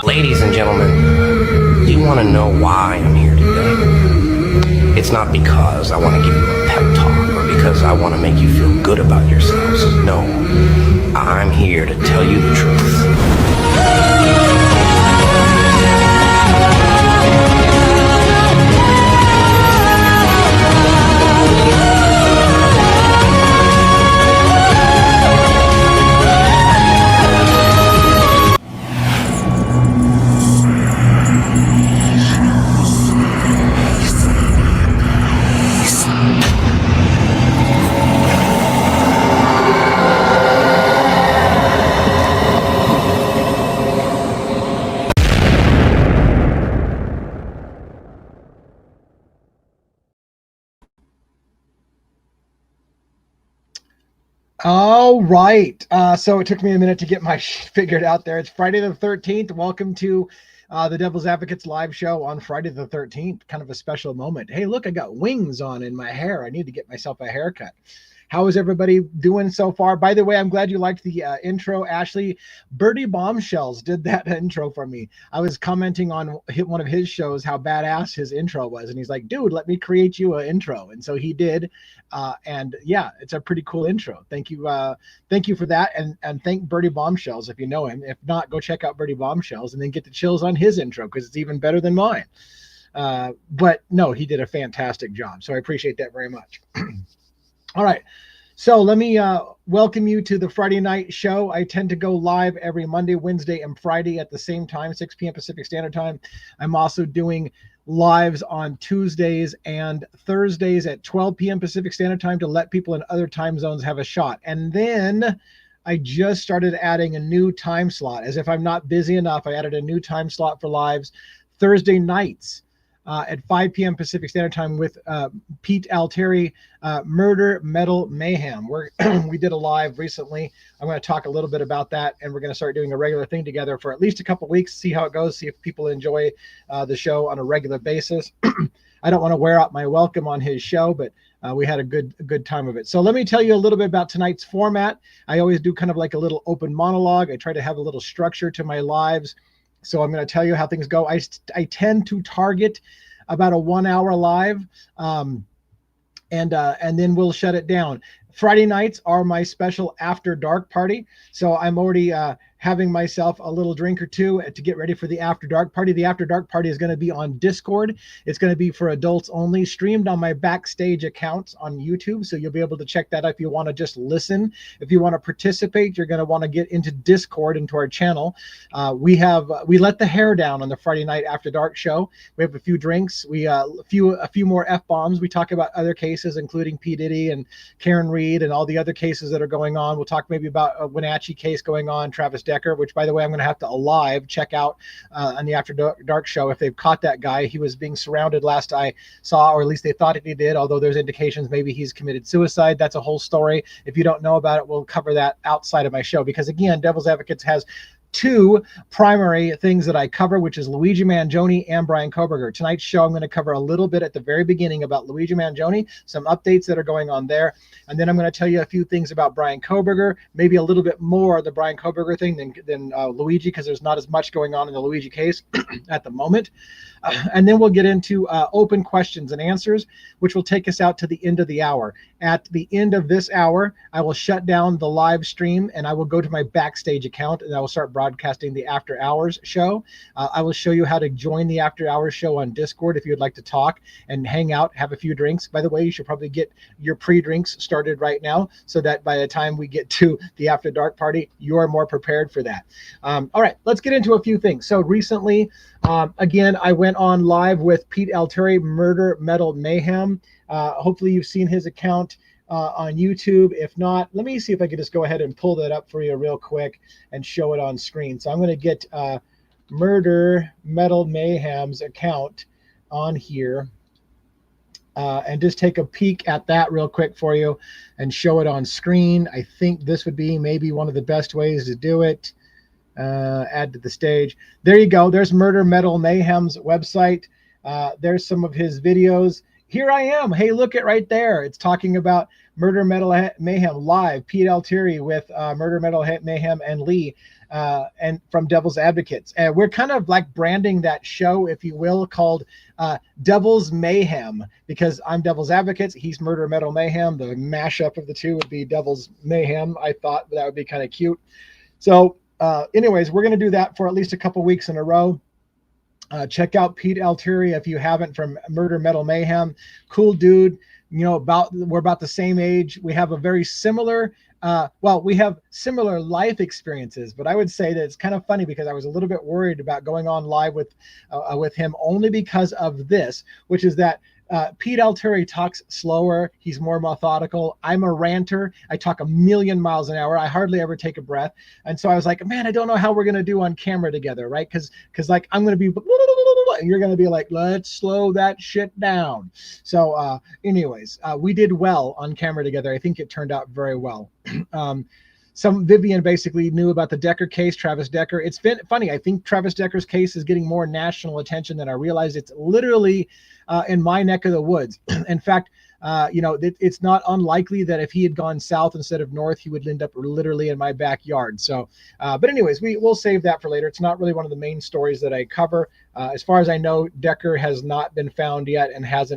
Ladies and gentlemen, do you want to know why I'm here today? It's not because I want to give you a pep talk or because I want to make you feel good about yourselves. No, I'm here to tell you the truth. All right. So it took me a minute to get my figured out there. It's Friday the 13th. Welcome to the Devil's Advocates live show on Friday the 13th. Kind of a special moment. Hey, look, I got wings on in my hair. I need to get myself a haircut. How is everybody doing so far? By the way, I'm glad you liked the intro, Ashley. Birdie Bombshells did that intro for me. I was commenting on one of his shows how badass his intro was. And he's like, dude, let me create you an intro. And so he did. And yeah, it's a pretty cool intro. Thank you. Thank you for that. And thank Birdie Bombshells if you know him. If not, go check out Birdie Bombshells and then get the chills on his intro because it's even better than mine. But no, he did a fantastic job. So I appreciate that very much. All right. So let me welcome you to the Friday night show. I tend to go live every Monday, Wednesday, and Friday at the same time, 6 p.m. Pacific Standard Time. I'm also doing lives on Tuesdays and Thursdays at 12 p.m. Pacific Standard Time to let people in other time zones have a shot. And then I just started adding a new time slot. As if I'm not busy enough, I added a new time slot for lives Thursday nights. At 5 p.m. Pacific Standard Time with Pete Alteri, Murder, Metal, Mayhem. We did a live recently. I'm going to talk a little bit about that, and we're going to start doing a regular thing together for at least a couple weeks, see how it goes, see if people enjoy the show on a regular basis. I don't want to wear out my welcome on his show, but we had a good time of it. So let me tell you a little bit about tonight's format. I always do kind of like a little open monologue. I try to have a little structure to my lives. So I'm going to tell you how things go. I tend to target about a 1 hour live, and then we'll shut it down. Friday nights are my special after dark party. So I'm already having myself a little drink or two to get ready for the after dark party. The after dark party is going to be on Discord. It's going to be for adults only, streamed on my backstage accounts on YouTube. So you'll be able to check that out if you want to just listen. If you want to participate, you're going to want to get into Discord, into our channel. We let the hair down on the Friday night after dark show. We have a few drinks. A few more F-bombs. We talk about other cases, including P. Diddy and Karen Reed and all the other cases that are going on. We'll talk maybe about a Wenatchee case going on, Travis Decker, which, by the way, I'm going to have to check out on the After Dark show if they've caught that guy. He was being surrounded last I saw, or at least they thought he did, although there's indications maybe he's committed suicide. That's a whole story. If you don't know about it, we'll cover that outside of my show because, again, Devil's Advocates has two primary things that I cover, which is Luigi Mangione and Brian Coberger. Tonight's show, I'm going to cover a little bit at the very beginning about Luigi Mangione, some updates that are going on there. And then I'm going to tell you a few things about Brian Coberger, maybe a little bit more of the Brian Coberger thing than Luigi, because there's not as much going on in the Luigi case at the moment. And then we'll get into open questions and answers, which will take us out to the end of the hour. At the end of this hour, I will shut down the live stream and I will go to my backstage account and I will start broadcasting the After Hours show. I will show you how to join the After Hours show on Discord if you'd like to talk and hang out, have a few drinks. By the way, you should probably get your pre-drinks started right now so that by the time we get to the After Dark party, you're more prepared for that. All right, let's get into a few things. So recently, again, I went on live with Pete Alteri, Murder Metal Mayhem. Hopefully you've seen his account on YouTube. If not, let me see if I can just go ahead and pull that up for you real quick and show it on screen. So I'm going to get Murder Metal Mayhem's account on here and just take a peek at that real quick for you and show it on screen. I think this would be maybe one of the best ways to do it. Add to the stage. There you go. There's Murder Metal Mayhem's website. There's some of his videos. Here I am. Hey, look at right there. It's talking about Murder Metal Mayhem live. Pete Alteri with Murder Metal Mayhem and Lee and from Devil's Advocates. And we're kind of like branding that show, if you will, called Devil's Mayhem, because I'm Devil's Advocates. He's Murder Metal Mayhem. The mashup of the two would be Devil's Mayhem. I thought that would be kind of cute. So anyways, we're going to do that for at least a couple weeks in a row. Check out Pete Alteri if you haven't, from Murder Metal Mayhem. Cool dude. You know, we're about the same age. We have a very similar, we have similar life experiences, but I would say that it's kind of funny because I was a little bit worried about going on live with him only because of this, which is that Pete Alteri talks slower. He's more methodical. I'm a ranter. I talk a million miles an hour. I hardly ever take a breath. And so I was like, man, I don't know how we're going to do on camera together, right? Because like I'm going to be, and you're going to be like, let's slow that shit down. So anyways, we did well on camera together. I think it turned out very well. Vivian basically knew about the Decker case, Travis Decker. It's been funny. I think Travis Decker's case is getting more national attention than I realized. It's literally in my neck of the woods. In fact, it's not unlikely that if he had gone south instead of north, he would end up literally in my backyard. So, but anyways, we'll save that for later. It's not really one of the main stories that I cover. As far as I know, Decker has not been found yet and his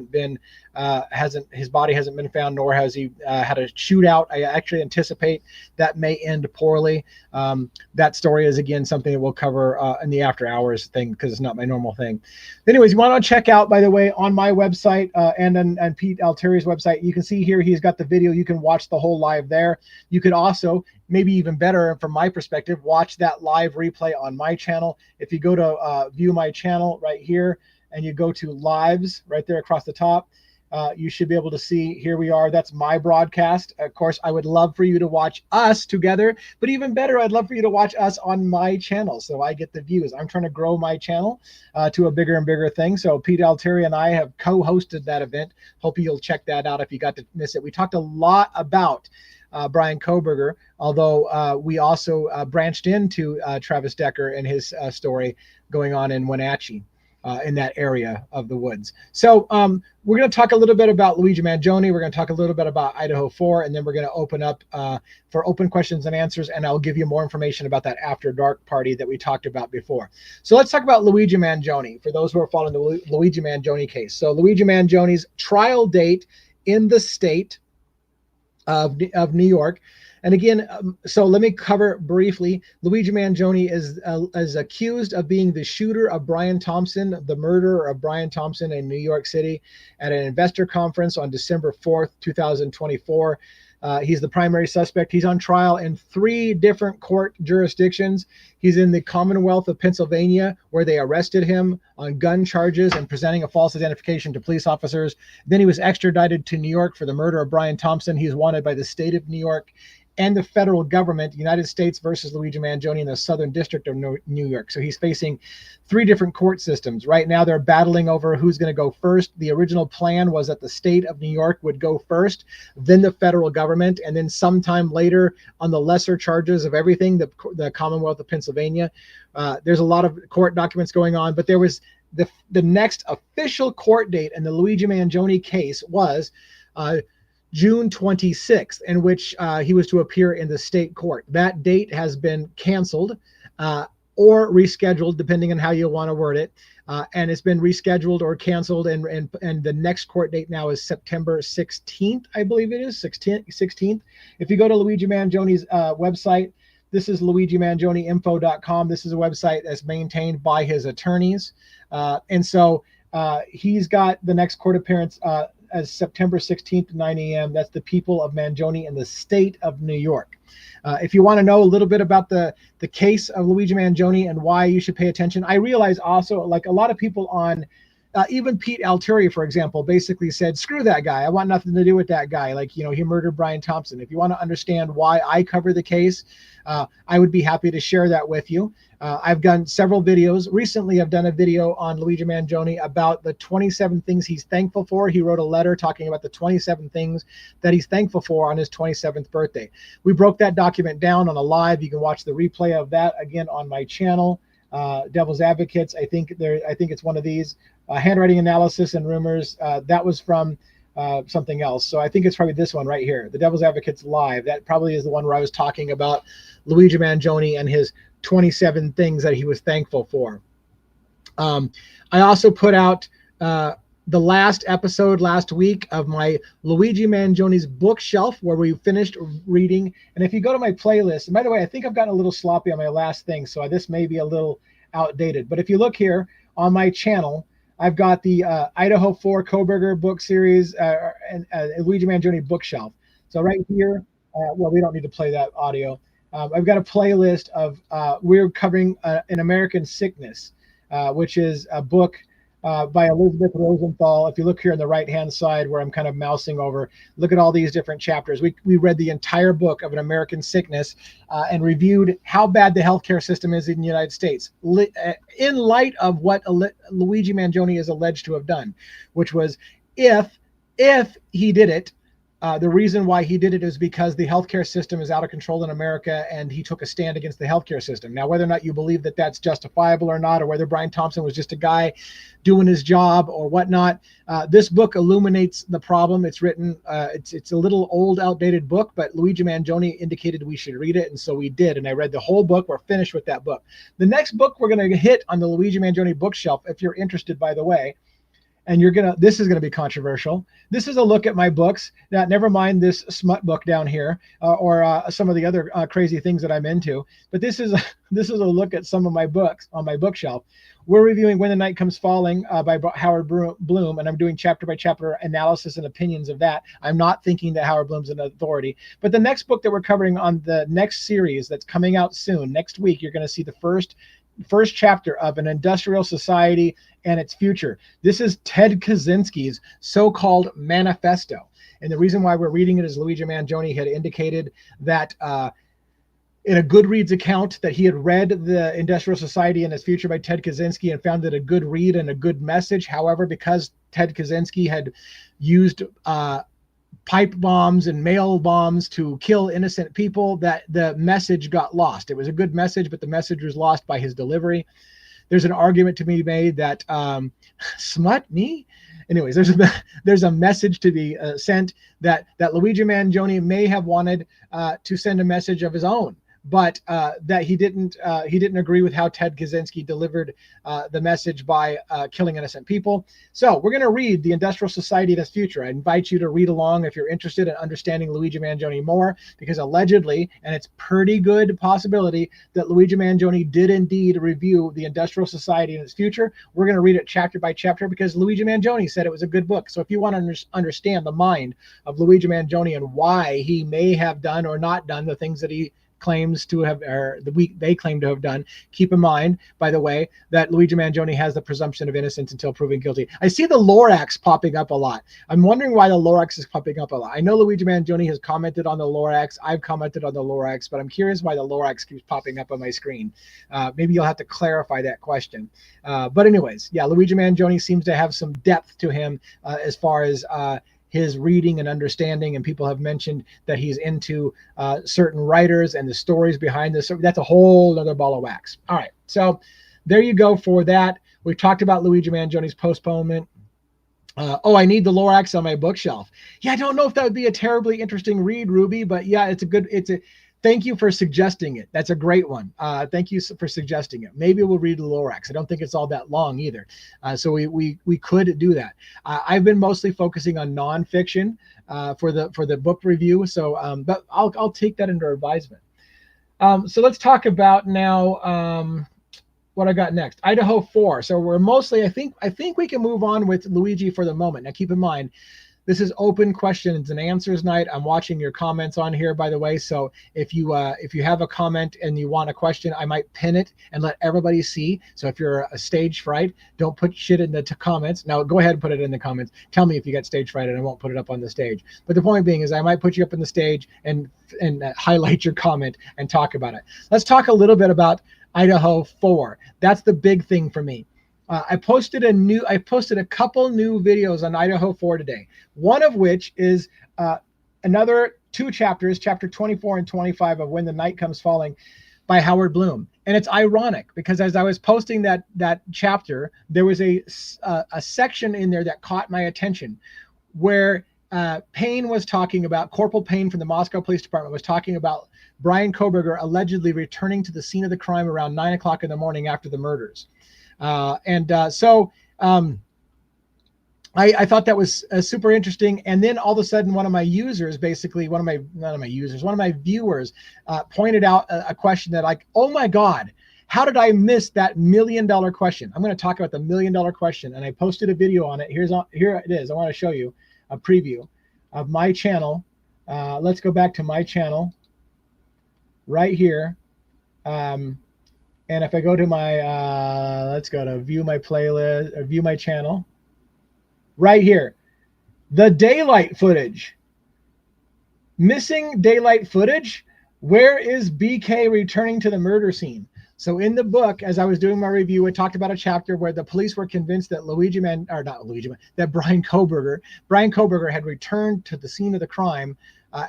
body hasn't been found, nor has he had a shootout. I actually anticipate that may end poorly. That story is, again, something that we'll cover in the After Hours thing because it's not my normal thing. Anyways, you want to check out, by the way, on my website and Pete Alteri's website, you can see here he's got the video. You can watch the whole live there. You could also, maybe even better from my perspective, watch that live replay on my channel. If you go to view my channel right here and you go to lives right there across the top, you should be able to see, here we are. That's my broadcast. Of course, I would love for you to watch us together, but even better, I'd love for you to watch us on my channel so I get the views. I'm trying to grow my channel to a bigger and bigger thing. So Pete Alteri and I have co-hosted that event. Hope you'll check that out if you got to miss it. We talked a lot about Brian Coberger, although we also branched into Travis Decker and his story going on in Wenatchee. In that area of the woods. So we're going to talk a little bit about Luigi Mangione. We're going to talk a little bit about Idaho 4, and then we're going to open up for open questions and answers, and I'll give you more information about that After Dark party that we talked about before. So let's talk about Luigi Mangione, for those who are following the Luigi Mangione case. So Luigi Mangione's trial date in the state of New York. And again, so let me cover briefly. Luigi Mangione is accused of being the shooter of Brian Thompson, the murderer of Brian Thompson in New York City at an investor conference on December 4th, 2024. He's the primary suspect. He's on trial in 3 different court jurisdictions. He's in the Commonwealth of Pennsylvania, where they arrested him on gun charges and presenting a false identification to police officers. Then he was extradited to New York for the murder of Brian Thompson. He's wanted by the state of New York and the federal government, United States versus Luigi Mangione in the Southern District of New York. So he's facing 3 different court systems. Right now, they're battling over who's going to go first. The original plan was that the state of New York would go first, then the federal government, and then sometime later on the lesser charges of everything, the Commonwealth of Pennsylvania. There's a lot of court documents going on, but there was the next official court date in the Luigi Mangione case was June 26th, in which he was to appear in the state court. That date has been canceled or rescheduled, depending on how you want to word it. And it's been rescheduled or canceled. And the next court date now is September 16th, I believe it is, 16th. If you go to Luigi Mangione's website, This is LuigiMangioniInfo.com. This is a website that's maintained by his attorneys. And so he's got the next court appearance as September 16th, 9 a.m. That's the people of Mangione in the state of New York. If you want to know a little bit about the case of Luigi Mangione and why you should pay attention, I realize also, like a lot of people on, even Pete Alteri, for example, basically said, screw that guy. I want nothing to do with that guy. Like, you know, he murdered Brian Thompson. If you want to understand why I cover the case, I would be happy to share that with you. I've done several videos. Recently, I've done a video on Luigi Mangione about the 27 things he's thankful for. He wrote a letter talking about the 27 things that he's thankful for on his 27th birthday. We broke that document down on a live. You can watch the replay of that again on my channel, Devil's Advocates. I think it's one of these. Handwriting Analysis and Rumors. That was from something else. So I think it's probably this one right here, the Devil's Advocates Live. That probably is the one where I was talking about Luigi Mangione and his 27 things that he was thankful for. I also put out the last episode last week of my Luigi Mangione's bookshelf, where we finished reading. And if you go to my playlist, and by the way, I think I've gotten a little sloppy on my last thing, so this may be a little outdated. But if you look here on my channel, I've got the Idaho 4 Coberger book series and Luigi Mangione bookshelf. So right here, well, we don't need to play that audio. I've got a playlist of, we're covering An American Sickness, which is a book by Elizabeth Rosenthal. If you look here on the right-hand side where I'm kind of mousing over, look at all these different chapters. We read the entire book of An American Sickness and reviewed how bad the healthcare system is in the United States in light of what Luigi Mangione is alleged to have done, which was if he did it, the reason why he did it is because the healthcare system is out of control in America, and he took a stand against the healthcare system. Now, whether or not you believe that that's justifiable or not, or whether Brian Thompson was just a guy doing his job or whatnot, this book illuminates the problem. It's written, it's a little old, outdated book, but Luigi Mangione indicated we should read it, and so we did. And I read the whole book. We're finished with that book. The next book we're going to hit on the Luigi Mangione bookshelf, if you're interested, by the way, and this is gonna be controversial. This is a look at my books. Now, never mind this smut book down here, or some of the other crazy things that I'm into. But this is a look at some of my books on my bookshelf. We're reviewing When the Night Comes Falling by Howard Bloom, and I'm doing chapter by chapter analysis and opinions of that. I'm not thinking that Howard Bloom's an authority. But the next book that we're covering on the next series that's coming out soon, next week, you're gonna see the first chapter of An Industrial Society and Its Future. This is Ted Kaczynski's so-called manifesto. And the reason why we're reading it is Luigi Mangione had indicated that in a Goodreads account that he had read The Industrial Society and Its Future by Ted Kaczynski and found it a good read and a good message. However, because Ted Kaczynski had used pipe bombs and mail bombs to kill innocent people, that the message got lost. It was a good message, but the message was lost by his delivery. There's an argument to be made that smut me. Anyways, there's a message to be sent that Luigi Mangione may have wanted to send a message of his own, but that he didn't agree with how Ted Kaczynski delivered the message by killing innocent people. So we're going to read The Industrial Society and Its Future. I invite you to read along if you're interested in understanding Luigi Mangione more, because allegedly, and it's pretty good possibility, that Luigi Mangione did indeed review The Industrial Society and Its Future. We're going to read it chapter by chapter because Luigi Mangione said it was a good book. So if you want to understand the mind of Luigi Mangione and why he may have done or not done the things that he claims to have, or they claim to have done, keep in mind, by the way, that Luigi Mangione has the presumption of innocence until proven guilty. I see the Lorax popping up a lot. I'm wondering why the Lorax is popping up a lot. I know Luigi Mangione has commented on the Lorax. I've commented on the Lorax, but I'm curious why the Lorax keeps popping up on my screen. Maybe you'll have to clarify that question. But anyways, yeah, Luigi Mangione seems to have some depth to him as far as his reading and understanding, and people have mentioned that he's into certain writers and the stories behind this. So that's a whole other ball of wax. All right, so there you go for that. We talked about Luigi Mangione's postponement. I need the Lorax on my bookshelf. Yeah, I don't know if that would be a terribly interesting read, Ruby, but yeah, thank you for suggesting it. That's a great one. Thank you for suggesting it. Maybe we'll read the Lorax. I don't think it's all that long either. So we could do that. I've been mostly focusing on nonfiction for the book review. So, but I'll take that under advisement. So let's talk about now what I got next. Idaho 4. So we're mostly, I think we can move on with Luigi for the moment. Now keep in mind, this is open questions and answers night. I'm watching your comments on here, by the way. So if you have a comment and you want a question, I might pin it and let everybody see. So if you're a stage fright, don't put shit in the comments. Now go ahead and put it in the comments. Tell me if you got stage fright, and I won't put it up on the stage. But the point being is, I might put you up on the stage and highlight your comment and talk about it. Let's talk a little bit about Idaho 4. That's the big thing for me. I posted a couple new videos on Idaho 4 today. One of which is another 2 chapters, chapter 24 and 25 of When the Night Comes Falling by Howard Bloom. And it's ironic because as I was posting that chapter, there was a section in there that caught my attention where Payne was talking about, Corporal Payne from the Moscow Police Department was talking about Brian Kohberger allegedly returning to the scene of the crime around 9 o'clock in the morning after the murders. So I thought that was super interesting. And then all of a sudden, one of my viewers pointed out a question that, like, oh my God, how did I miss that $1 million question? I'm going to talk about the $1 million question. And I posted a video on it. Here it is. I want to show you a preview of my channel. Let's go back to my channel right here. And if I go to my, let's go to view my playlist, or view my channel, right here, the daylight footage, missing daylight footage. Where is BK returning to the murder scene? So in the book, as I was doing my review, I talked about a chapter where the police were convinced that that Brian Coberger had returned to the scene of the crime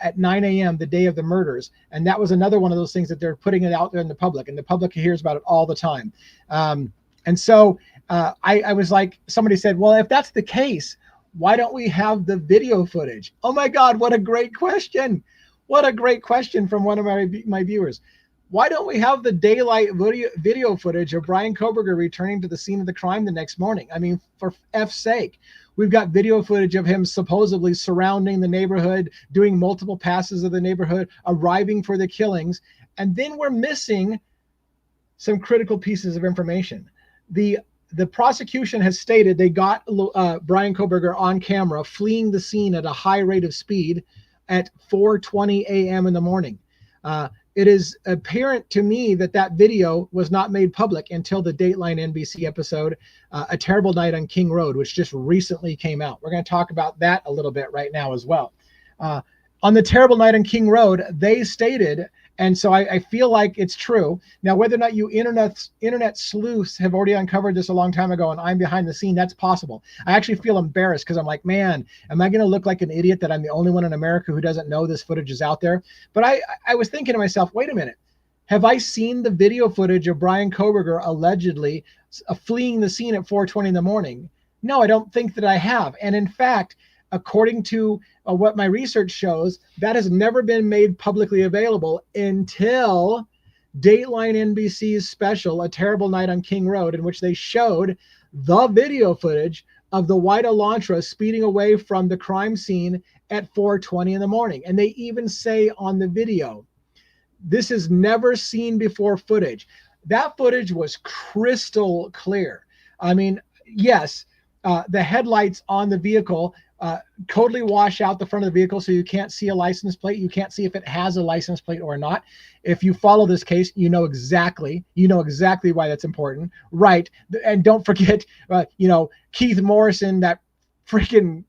at 9 a.m. the day of the murders. And that was another one of those things that they're putting it out there in the public, and the public hears about it all the time. And so I was like, somebody said, well, if that's the case, why don't we have the video footage? Oh my God, what a great question. What a great question from one of my viewers. Why don't we have the daylight video footage of Brian Kohberger returning to the scene of the crime the next morning? I mean, for F's sake. We've got video footage of him supposedly surrounding the neighborhood, doing multiple passes of the neighborhood, arriving for the killings. And then we're missing some critical pieces of information. The prosecution has stated they got Brian Kohberger on camera fleeing the scene at a high rate of speed at 4:20 a.m. in the morning. It is apparent to me that video was not made public until the Dateline NBC episode, A Terrible Night on King Road, which just recently came out. We're going to talk about that a little bit right now as well. On the Terrible Night on King Road, they stated, and so I feel like it's true. Now, whether or not you internet sleuths have already uncovered this a long time ago and I'm behind the scene, that's possible. I actually feel embarrassed because I'm like, man, am I going to look like an idiot that I'm the only one in America who doesn't know this footage is out there? But I was thinking to myself, wait a minute. Have I seen the video footage of Brian Kohberger allegedly fleeing the scene at 4:20 in the morning? No, I don't think that I have. And in fact, according to what my research shows, that has never been made publicly available until Dateline NBC's special, A Terrible Night on King Road, in which they showed the video footage of the white Elantra speeding away from the crime scene at 4:20 in the morning. And they even say on the video, this is never seen before footage. That footage was crystal clear. I mean, yes, the headlights on the vehicle totally wash out the front of the vehicle, so you can't see a license plate. You can't see if it has a license plate or not. If you follow this case, you know exactly why that's important, right? And don't forget, Keith Morrison, that freaking,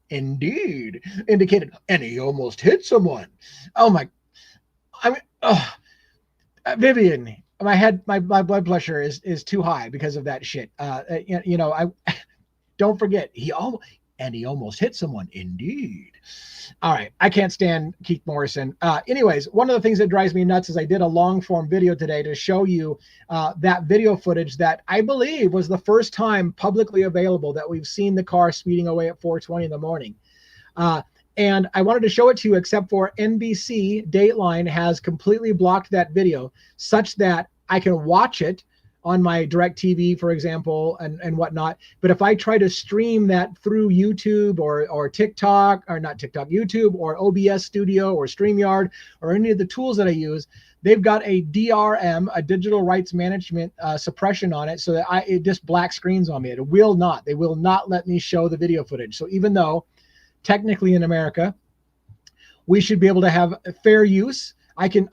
indeed, indicated, and he almost hit someone. Oh my, I mean, Vivian, my blood pressure is too high because of that shit. I don't forget, he almost hit someone. Indeed. All right. I can't stand Keith Morrison. Anyways, one of the things that drives me nuts is I did a long form video today to show you that video footage that I believe was the first time publicly available that we've seen the car speeding away at 4:20 in the morning. And I wanted to show it to you, except for NBC Dateline has completely blocked that video such that I can watch it on my DirecTV, for example, and whatnot. But if I try to stream that through YouTube or TikTok, or not TikTok, YouTube or OBS Studio or StreamYard or any of the tools that I use, they've got a DRM, a digital rights management suppression on it, so that it just black screens on me. They will not let me show the video footage. So even though technically in America, we should be able to have fair use, I can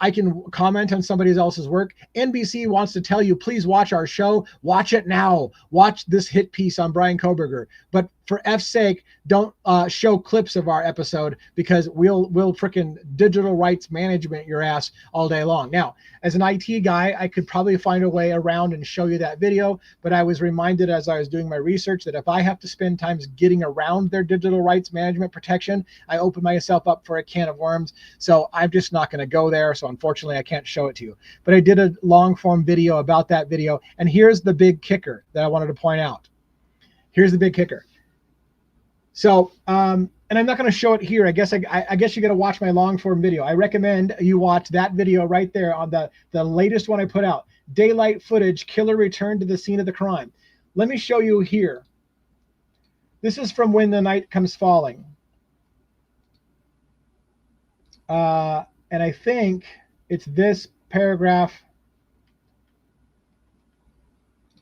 comment on somebody else's work. NBC wants to tell you, please watch our show. Watch it now. Watch this hit piece on Brian Kohberger. But for F's sake, don't show clips of our episode, because we'll frickin' digital rights management your ass all day long. Now, as an IT guy, I could probably find a way around and show you that video, but I was reminded as I was doing my research that if I have to spend time getting around their digital rights management protection, I open myself up for a can of worms. So I'm just not going to go there. So unfortunately, I can't show it to you. But I did a long form video about that video. And here's the big kicker that I wanted to point out. Here's the big kicker. So, and I'm not going to show it here. I guess you got to watch my long form video. I recommend you watch that video right there on the latest one I put out. Daylight footage, killer returned to the scene of the crime. Let me show you here. This is from When the Night Comes Falling. And I think it's this paragraph.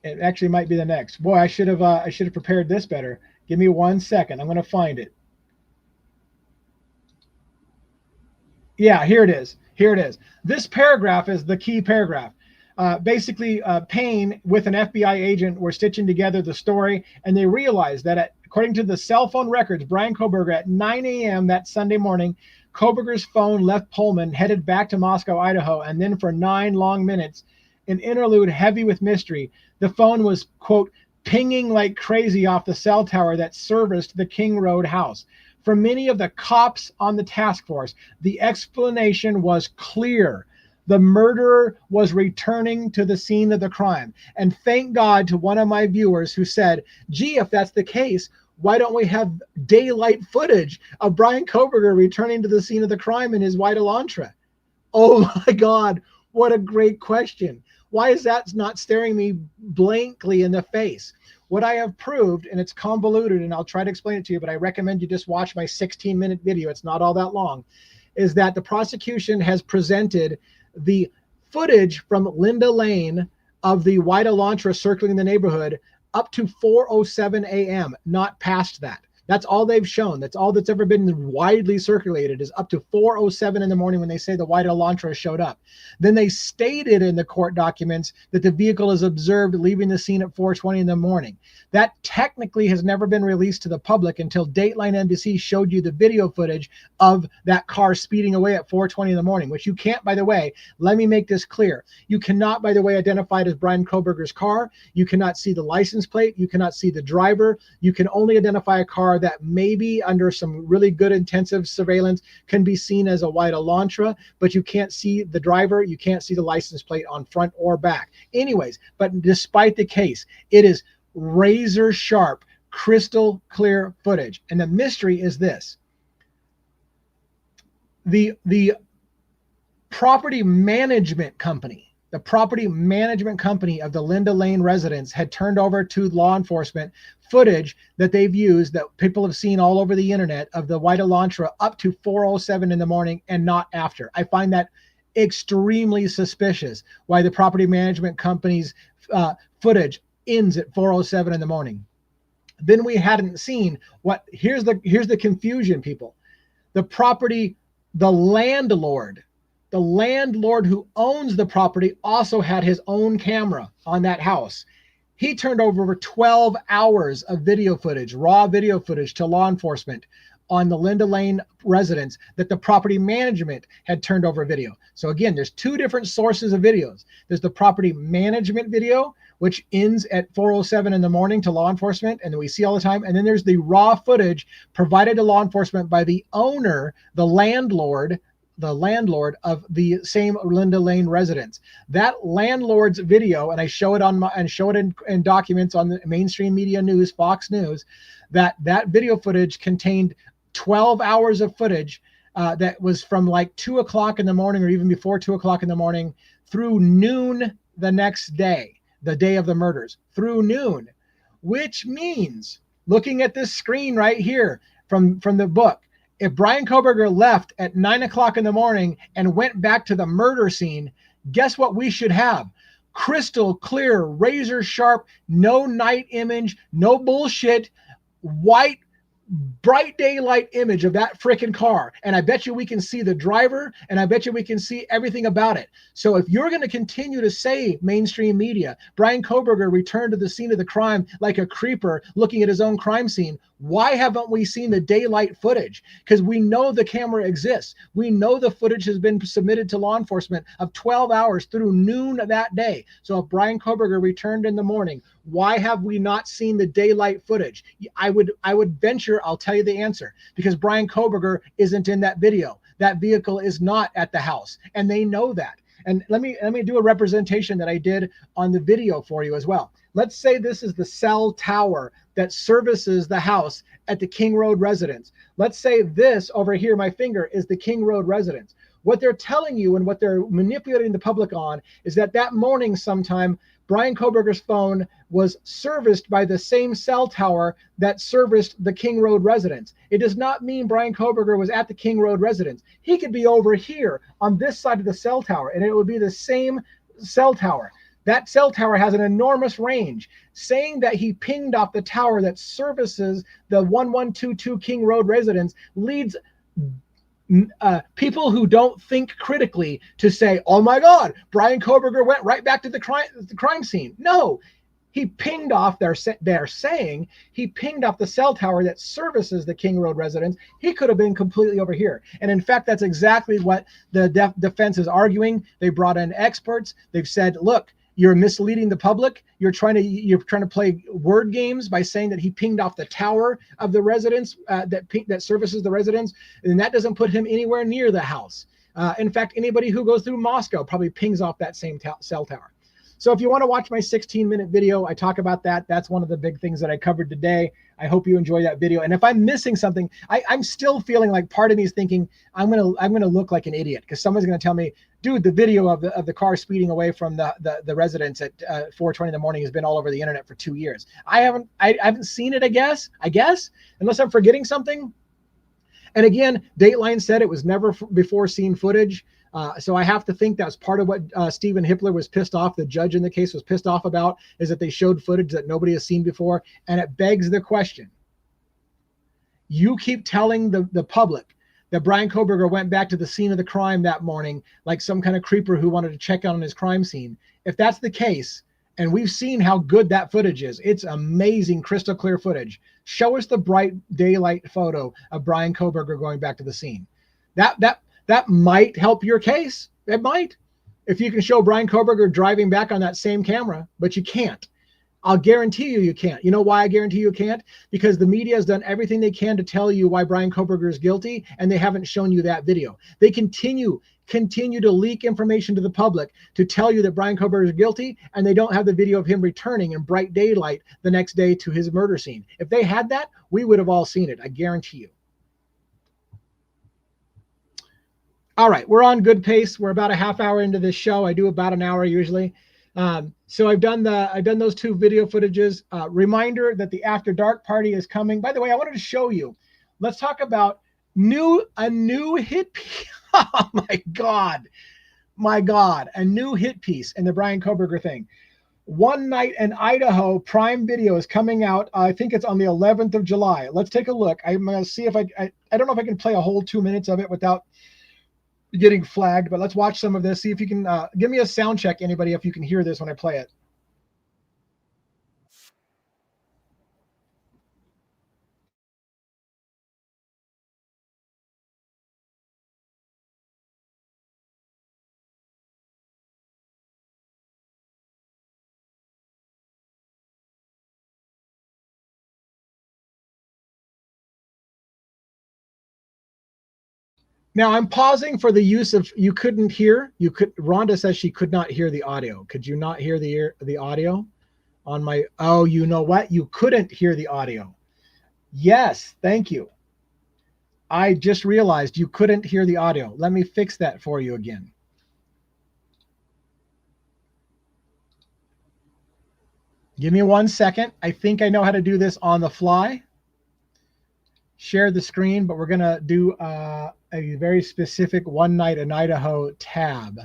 It actually might be the next. Boy, I should have prepared this better. Give me 1 second. I'm going to find it. Yeah, here it is. Here it is. This paragraph is the key paragraph. Basically, Payne with an FBI agent were stitching together the story, and they realized that according to the cell phone records, Brian Kohberger at 9 a.m. that Sunday morning, Kohberger's phone left Pullman, headed back to Moscow, Idaho, and then for 9 long minutes, an interlude heavy with mystery, the phone was, quote, pinging like crazy off the cell tower that serviced the King Road house. For many of the cops on the task force, the explanation was clear. The murderer was returning to the scene of the crime. And thank God to one of my viewers who said, gee, if that's the case, why don't we have daylight footage of Brian Kohberger returning to the scene of the crime in his white Elantra? Oh my God, what a great question. Why is that not staring me blankly in the face? What I have proved, and it's convoluted, and I'll try to explain it to you, but I recommend you just watch my 16-minute video. It's not all that long. Is that the prosecution has presented the footage from Linda Lane of the white Elantra circling the neighborhood up to 4:07 a.m., not past that. That's all they've shown. That's all that's ever been widely circulated, is up to 4:07 in the morning when they say the white Elantra showed up. Then they stated in the court documents that the vehicle is observed leaving the scene at 4:20 in the morning. That technically has never been released to the public until Dateline NBC showed you the video footage of that car speeding away at 4:20 in the morning, which you can't, by the way, let me make this clear. You cannot, by the way, identify it as Brian Kohberger's car. You cannot see the license plate. You cannot see the driver. You can only identify a car that maybe under some really good intensive surveillance can be seen as a white Elantra, but you can't see the driver. You can't see the license plate on front or back. Anyways, but despite the case, it is razor sharp, crystal clear footage. And the mystery is this. The property management company of the Linda Lane residence had turned over to law enforcement footage that they've used, that people have seen all over the internet, of the white Elantra up to 4:07 in the morning and not after. I find that extremely suspicious, why the property management company's footage ends at 4:07 in the morning. Then we hadn't seen what, here's the confusion, people. The landlord who owns the property also had his own camera on that house. He turned over 12 hours of video footage, raw video footage, to law enforcement on the Linda Lane residence that the property management had turned over video. So again, there's two different sources of videos. There's the property management video, which ends at 4:07 in the morning to law enforcement, and we see all the time. And then there's the raw footage provided to law enforcement by the owner, the landlord of the same Linda Lane residence. That landlord's video, and I show it in documents on the mainstream media news, Fox News, that video footage contained 12 hours of footage that was from like 2 o'clock in the morning, or even before 2 o'clock in the morning, through noon the next day. the day of the murders, through noon, which means, looking at this screen right here from the book, if Brian Kohberger left at 9 o'clock in the morning and went back to the murder scene, guess what we should have? Crystal clear, razor sharp, no night image, no bullshit, white, bright daylight image of that freaking car. And I bet you we can see the driver, and I bet you we can see everything about it. So if you're going to continue to say, mainstream media, Brian Kohberger returned to the scene of the crime like a creeper looking at his own crime scene, why haven't we seen the daylight footage? Because we know the camera exists. We know the footage has been submitted to law enforcement of 12 hours through noon that day. So if Brian Kohberger returned in the morning, why have we not seen the daylight footage? I would venture, I'll tell you the answer, because Brian Kohberger isn't in that video. That vehicle is not at the house, and they know that. And let me do a representation that I did on the video for you as well. Let's say this is the cell tower that services the house at the King Road residence. Let's say this over here, my finger, is the King Road residence. What they're telling you and what they're manipulating the public on is that morning sometime, Brian Kohberger's phone was serviced by the same cell tower that serviced the King Road residence. It does not mean Brian Kohberger was at the King Road residence. He could be over here on this side of the cell tower, and it would be the same cell tower. That cell tower has an enormous range. Saying that he pinged off the tower that services the 1122 King Road residence leads people who don't think critically to say, oh my God, Brian Kohberger went right back to the crime scene. No, he pinged off, they're saying he pinged off the cell tower that services the King Road residence. He could have been completely over here. And in fact, that's exactly what the defense is arguing. They brought in experts. They've said, look, you're misleading the public. You're trying to play word games by saying that he pinged off the tower of the residence that services the residence, and that doesn't put him anywhere near the house. In fact, anybody who goes through Moscow probably pings off that same cell tower. So if you want to watch my 16-minute video, I talk about that. That's one of the big things that I covered today. I hope you enjoy that video. And if I'm missing something, I'm still feeling like part of me is thinking I'm gonna look like an idiot because someone's gonna tell me, dude, the video of the car speeding away from the residence at 4:20 in the morning has been all over the internet for 2 years. I haven't seen it. I guess unless I'm forgetting something. And again, Dateline said it was never before seen footage. So I have to think that's part of what Stephen Hippler was pissed off, the judge in the case was pissed off about, is that they showed footage that nobody has seen before. And it begs the question. You keep telling the public that Brian Kohberger went back to the scene of the crime that morning like some kind of creeper who wanted to check out on his crime scene. If that's the case, and we've seen how good that footage is, it's amazing, crystal clear footage. Show us the bright daylight photo of Brian Kohberger going back to the scene. That might help your case. It might. If you can show Brian Kohberger driving back on that same camera, but you can't. I'll guarantee you can't. You know why I guarantee you can't? Because the media has done everything they can to tell you why Brian Kohberger is guilty, and they haven't shown you that video. They continue to leak information to the public to tell you that Brian Kohberger is guilty, and they don't have the video of him returning in bright daylight the next day to his murder scene. If they had that, we would have all seen it. I guarantee you. All right, we're on good pace. We're about a half hour into this show. I do about an hour usually. So I've done those two video footages. Reminder that the After Dark party is coming. By the way, I wanted to show you. Let's talk about a new hit piece. Oh my God, a new hit piece in the Brian Kohberger thing. One Night in Idaho Prime Video is coming out. I think it's on the 11th of July. Let's take a look. I'm going to see if I don't know if I can play a whole 2 minutes of it without getting flagged, but let's watch some of this. See if you can give me a sound check, anybody, if you can hear this when I play it. Now I'm pausing for the use of Rhonda says she could not hear the audio. Could you not hear the audio on my, oh, you know what? You couldn't hear the audio. Yes, thank you. I just realized you couldn't hear the audio. Let me fix that for you again. Give me 1 second. I think I know how to do this on the fly. Share the screen, but we're going to do a very specific One Night in Idaho tab.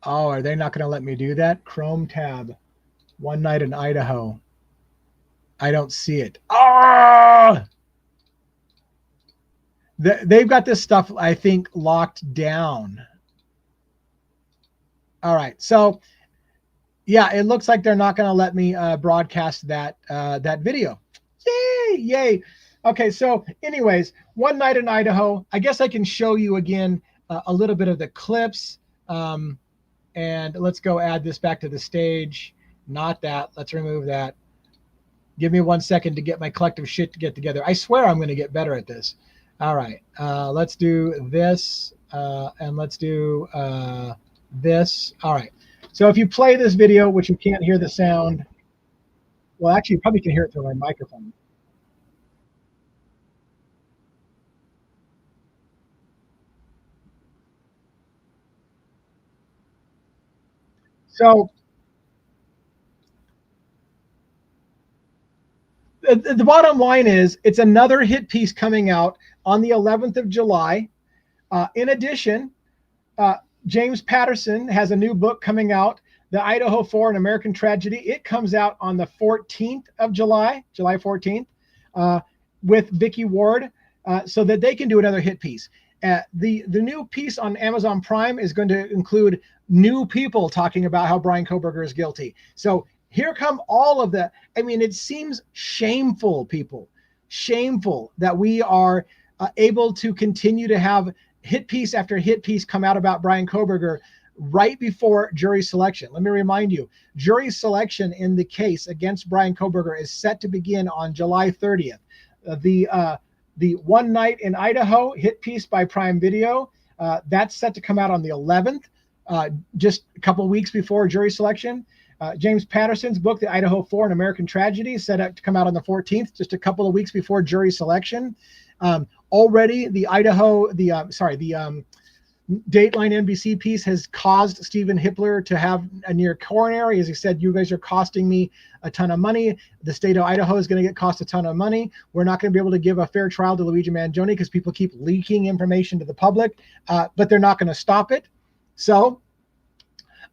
Oh, are they not going to let me do that? Chrome tab. One Night in Idaho. I don't see it. Ah! They've got this stuff, I think, locked down. All right. So, yeah, it looks like they're not going to let me broadcast that video. Yay! Yay! Okay. So, anyways, One Night in Idaho. I guess I can show you again a little bit of the clips. And let's go add this back to the stage. Not that. Let's remove that. Give me 1 second to get my collective shit to get together. I swear I'm going to get better at this. All right. Let's do this. And let's do this. All right. So if you play this video, which you can't hear the sound, well, actually, you probably can hear it through my microphone. So the bottom line is it's another hit piece coming out on the 11th of July. In addition, James Patterson has a new book coming out, The Idaho 4, An American Tragedy. It comes out on the 14th of July, July 14th, with Vicky Ward, so that they can do another hit piece. The new piece on Amazon Prime is going to include new people talking about how Brian Coberger is guilty. So here come all of the, I mean, it seems shameful, people, shameful that we are able to continue to have hit piece after hit piece come out about Brian Coberger right before jury selection. Let me remind you, jury selection in the case against Brian Coberger is set to begin on July 30th. The One Night in Idaho hit piece by Prime Video, that's set to come out on the 11th, just a couple weeks before jury selection. James Patterson's book, The Idaho 4, An American Tragedy, set to come out on the 14th, just a couple of weeks before jury selection. Already, the Dateline NBC piece has caused Stephen Hippler to have a near coronary. As he said, you guys are costing me a ton of money. The state of Idaho is going to get cost a ton of money. We're not going to be able to give a fair trial to Luigi Mangione because people keep leaking information to the public, but they're not going to stop it. So,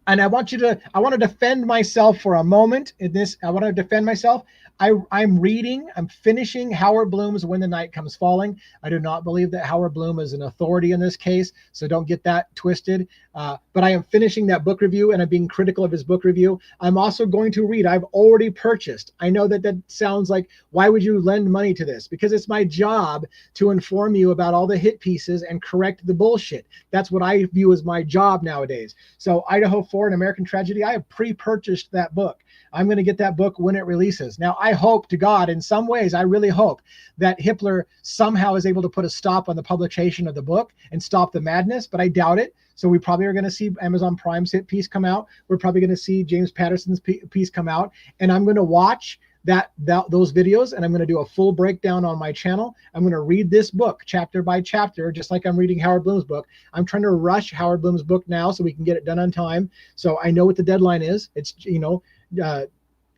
and I want to defend myself for a moment in this. I want to defend myself. I'm finishing Howard Bloom's When the Night Comes Falling. I do not believe that Howard Bloom is an authority in this case, so don't get that twisted. But I am finishing that book review, and I'm being critical of his book review. I'm also going to read. I've already purchased. I know that sounds like, why would you lend money to this? Because it's my job to inform you about all the hit pieces and correct the bullshit. That's what I view as my job nowadays. So Idaho 4, An American Tragedy, I have pre-purchased that book. I'm going to get that book when it releases. Now, I hope to God, in some ways, I really hope that Hippler somehow is able to put a stop on the publication of the book and stop the madness, but I doubt it. So we probably are going to see Amazon Prime's hit piece come out. We're probably going to see James Patterson's piece come out, and I'm going to watch those videos, and I'm going to do a full breakdown on my channel. I'm going to read this book chapter by chapter, just like I'm reading Howard Bloom's book. I'm trying to rush Howard Bloom's book now so we can get it done on time. So I know what the deadline is. It's,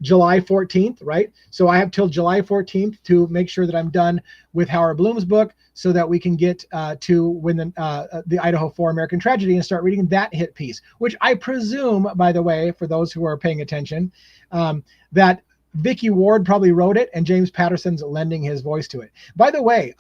July 14th, right? So I have till July 14th to make sure that I'm done with Howard Bloom's book so that we can get to when the Idaho 4 American Tragedy and start reading that hit piece, which I presume, by the way, for those who are paying attention, that Vicky Ward probably wrote it and James Patterson's lending his voice to it. By the way,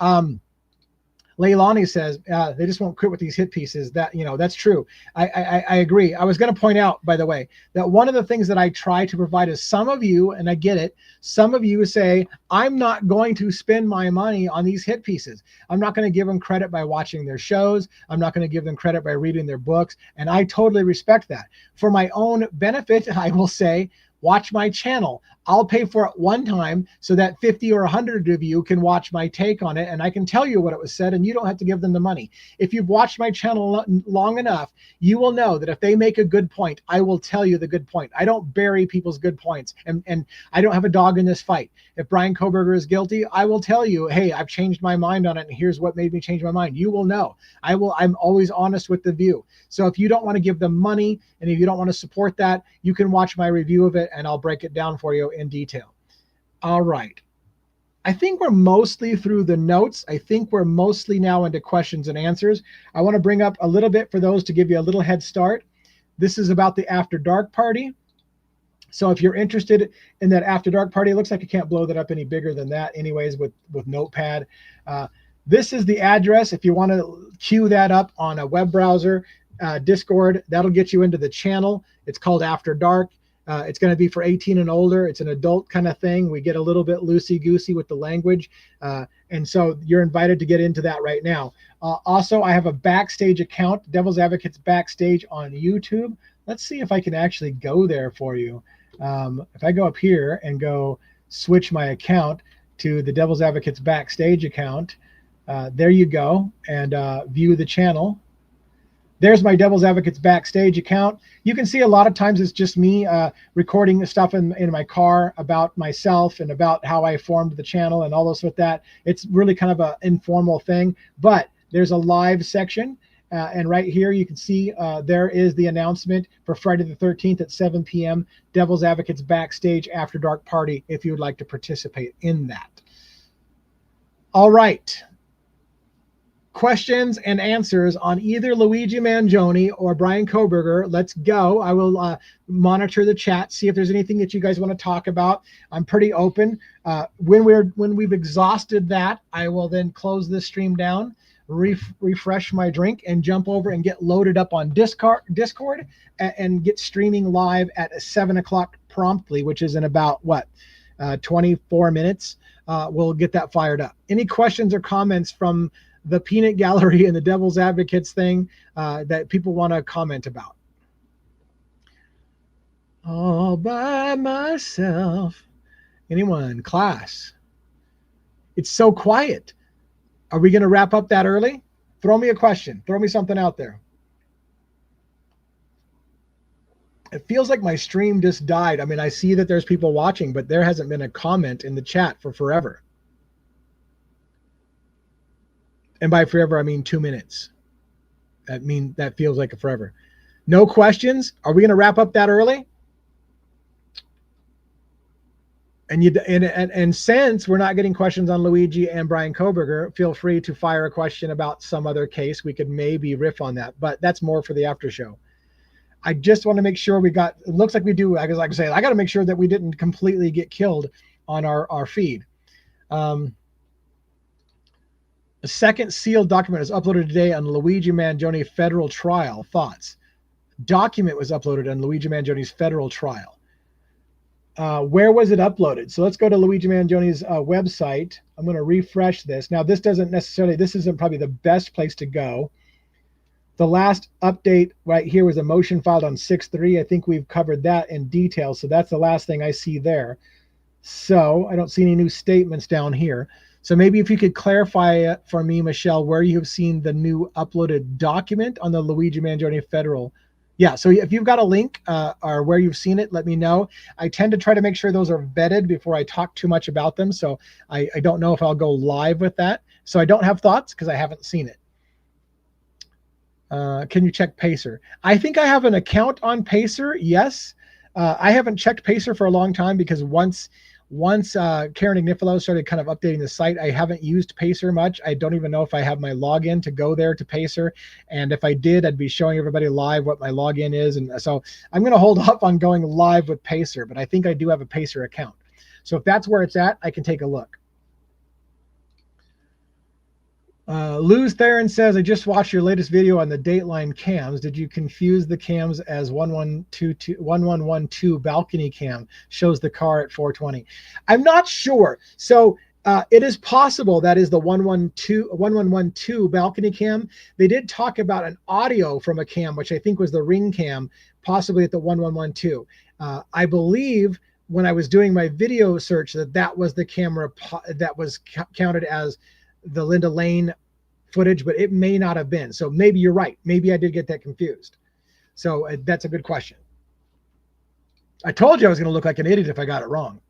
Leilani says they just won't quit with these hit pieces. That's true. I agree. I was going to point out, by the way, that one of the things that I try to provide is some of you, and I get it, some of you say, I'm not going to spend my money on these hit pieces. I'm not going to give them credit by watching their shows. I'm not going to give them credit by reading their books. And I totally respect that. For my own benefit, I will say, watch my channel. I'll pay for it one time so that 50 or 100 of you can watch my take on it, and I can tell you what it was said, and you don't have to give them the money. If you've watched my channel long enough, you will know that if they make a good point, I will tell you the good point. I don't bury people's good points, and I don't have a dog in this fight. If Brian Kohberger is guilty, I will tell you, hey, I've changed my mind on it, and here's what made me change my mind. You will know. I'm always honest with the view. So if you don't want to give them money, and if you don't want to support that, you can watch my review of it, and I'll break it down for you in detail. All right. I think we're mostly through the notes. I think we're mostly now into questions and answers. I want to bring up a little bit for those to give you a little head start. This is about the After Dark party. So if you're interested in that After Dark party, it looks like I can't blow that up any bigger than that anyways with Notepad. This is the address. If you want to queue that up on a web browser, Discord, that'll get you into the channel. It's called After Dark. It's going to be for 18 and older. It's an adult kind of thing. We get a little bit loosey-goosey with the language. And so you're invited to get into that right now. Also, I have a backstage account, Devil's Advocates Backstage on YouTube. Let's see if I can actually go there for you. If I go up here and go switch my account to the Devil's Advocates Backstage account, there you go, and view the channel. There's my Devil's Advocates Backstage account. You can see a lot of times it's just me recording stuff in my car about myself and about how I formed the channel and all those with that. It's really kind of an informal thing, but there's a live section. And right here you can see there is the announcement for Friday the 13th at 7 p.m. Devil's Advocates Backstage After Dark Party if you would like to participate in that. All right. Questions and answers on either Luigi Mangione or Brian Coberger. Let's go. I will monitor the chat, see if there's anything that you guys want to talk about. I'm pretty open. When we've exhausted that, I will then close this stream down, refresh my drink, and jump over and get loaded up on Discord and get streaming live at 7 o'clock promptly, which is in about 24 minutes. We'll get that fired up. Any questions or comments from the Peanut Gallery and the Devil's Advocates thing that people want to comment about? All by myself. Anyone? Class? It's so quiet. Are we going to wrap up that early? Throw me a question. Throw me something out there. It feels like my stream just died. I mean, I see that there's people watching, but there hasn't been a comment in the chat for forever. And by forever, I mean 2 minutes. That feels like a forever. No questions? Are we going to wrap up that early? And since we're not getting questions on Luigi and Brian Kohberger, feel free to fire a question about some other case. We could maybe riff on that, but that's more for the after show. I just want to make sure we got, it looks like we do, like I say, I got to make sure that we didn't completely get killed on our feed. A second sealed document was uploaded today on Luigi Mangione federal trial. Thoughts? Document was uploaded on Luigi Mangione's federal trial. Where was it uploaded? So let's go to Luigi Mangione's website. I'm going to refresh this. Now, this isn't probably the best place to go. The last update right here was a motion filed on 6/3. I think we've covered that in detail. So that's the last thing I see there. So I don't see any new statements down here. So maybe if you could clarify for me, Michelle, where you have seen the new uploaded document on the Luigi Mangione federal. Yeah, so if you've got a link or where you've seen it, let me know. I tend to try to make sure those are vetted before I talk too much about them. So I don't know if I'll go live with that. So I don't have thoughts because I haven't seen it. Can you check Pacer? I think I have an account on Pacer, yes. I haven't checked Pacer for a long time because once Karen Ignifilo started kind of updating the site, I haven't used Pacer much. I don't even know if I have my login to go there to Pacer. And if I did, I'd be showing everybody live what my login is. And so I'm going to hold up on going live with Pacer, but I think I do have a Pacer account. So if that's where it's at, I can take a look. Luz Theron says, I just watched your latest video on the Dateline cams. Did you confuse the cams as 1112 balcony cam shows the car at 420? I'm not sure. So it is possible that is the 1112 balcony cam. They did talk about an audio from a cam, which I think was the ring cam, possibly at the 1112. I believe when I was doing my video search that was the camera that was counted as the Linda Lane footage, but it may not have been. So maybe you're right. Maybe I did get that confused. So that's a good question. I told you I was going to look like an idiot if I got it wrong.